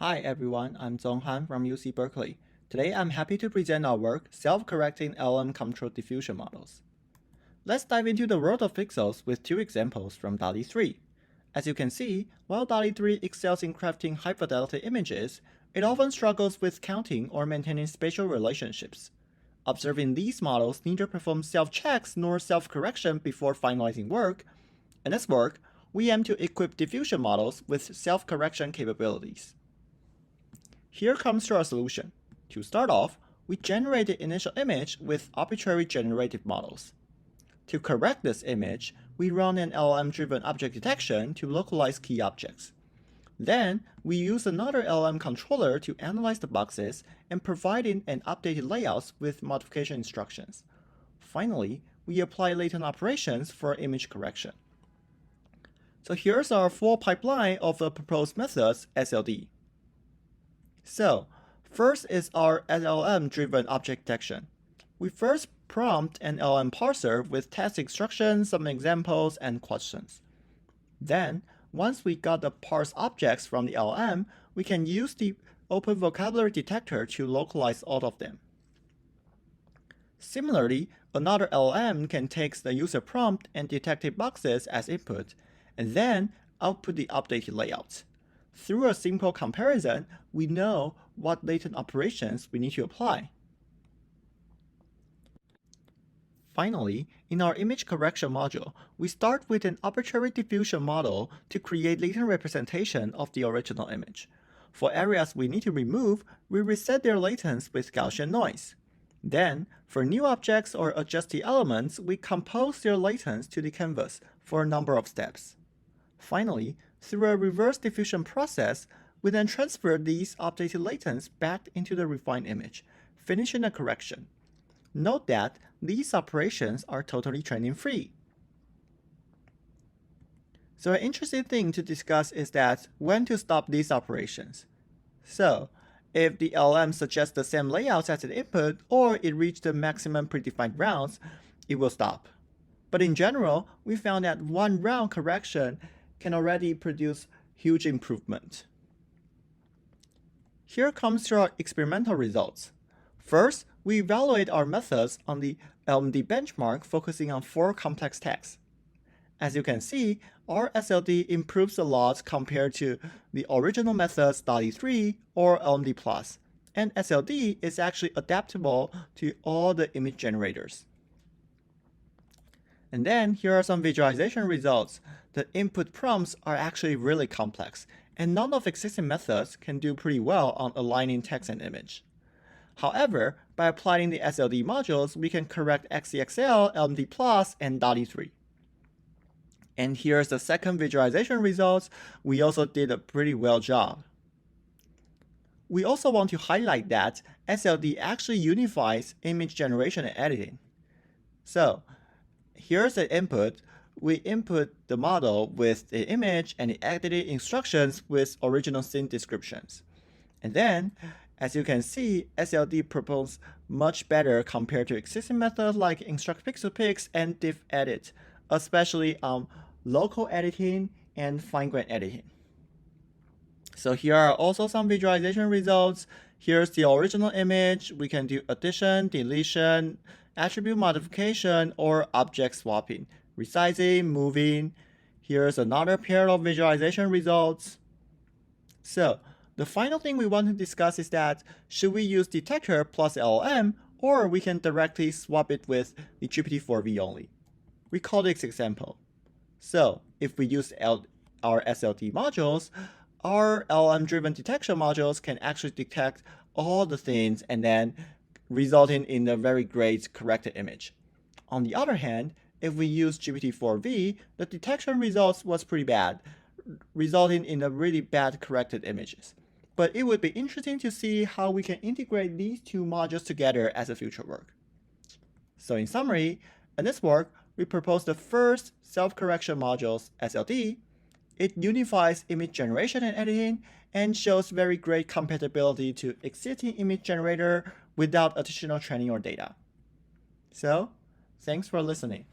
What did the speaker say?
Hi everyone, I'm Tsung-Han from UC Berkeley. Today I'm happy to present our work, Self-correcting LLM-controlled Diffusion models. Let's dive into the world of pixels with two examples from DALL-E 3. As you can see, while DALL-E 3 excels in crafting high-fidelity images, it often struggles with counting or maintaining spatial relationships. Observing these models neither perform self-checks nor self-correction before finalizing work. In this work, we aim to equip diffusion models with self-correction capabilities. Here comes our solution. To start off, we generate the initial image with arbitrary generative models. To correct this image, we run an LLM-driven object detection to localize key objects. Then, we use another LLM controller to analyze the boxes and provide in an updated layouts with modification instructions. Finally, we apply latent operations for image correction. So here's our full pipeline of the proposed methods SLD. So, first is our LLM-driven object detection. We first prompt an LLM parser with test instructions, some examples, and questions. Then, once we got the parsed objects from the LLM, we can use the open vocabulary detector to localize all of them. Similarly, another LLM can take the user prompt and detected boxes as input, and then output the updated layouts. Through a simple comparison, we know what latent operations we need to apply. Finally, in our image correction module, we start with an arbitrary diffusion model to create latent representation of the original image. For areas we need to remove, we reset their latents with Gaussian noise. Then, for new objects or adjust the elements, we compose their latents to the canvas for a number of steps. Finally, through a reverse diffusion process, we then transfer these updated latents back into the refined image, finishing the correction. Note that these operations are totally training-free. So an interesting thing to discuss is that when to stop these operations. So, if the LLM suggests the same layouts as an input, or it reached the maximum predefined rounds, it will stop. But in general, we found that one round correction can already produce huge improvement. Here comes to our experimental results. First, we evaluate our methods on the LMD benchmark focusing on 4 complex texts. As you can see, our SLD improves a lot compared to the original methods DALL-E 3 or LMD+, and SLD is actually adaptable to all the image generators. And then here are some visualization results. The input prompts are actually really complex, and none of existing methods can do pretty well on aligning text and image. However, by applying the SLD modules, we can correct XEXL, LMD+, and DALL-E 3. And here's the second visualization results. We also did a pretty well job. We also want to highlight that SLD actually unifies image generation and editing. So, here's the input. We input the model with the image and the edited instructions with original scene descriptions. And then, as you can see, SLD proposes much better compared to existing methods like instruct pixel pix and diff edit, especially local editing and fine-grained editing. So here are also some visualization results. Here's the original image. We can do addition, deletion, attribute modification, or object swapping, resizing, moving. Here's another pair of visualization results. So the final thing we want to discuss is that should we use detector plus LLM, or we can directly swap it with the GPT-4v only. Recall this example. So if we use our SLD modules, our LLM-driven detection modules can actually detect all the things and then resulting in a very great corrected image. On the other hand, if we use GPT-4v, the detection results was pretty bad, resulting in a really bad corrected images. But it would be interesting to see how we can integrate these two modules together as a future work. So in summary, in this work, we propose the first self-correction modules, SLD. It unifies image generation and editing and shows very great compatibility to existing image generator without additional training or data. So, thanks for listening.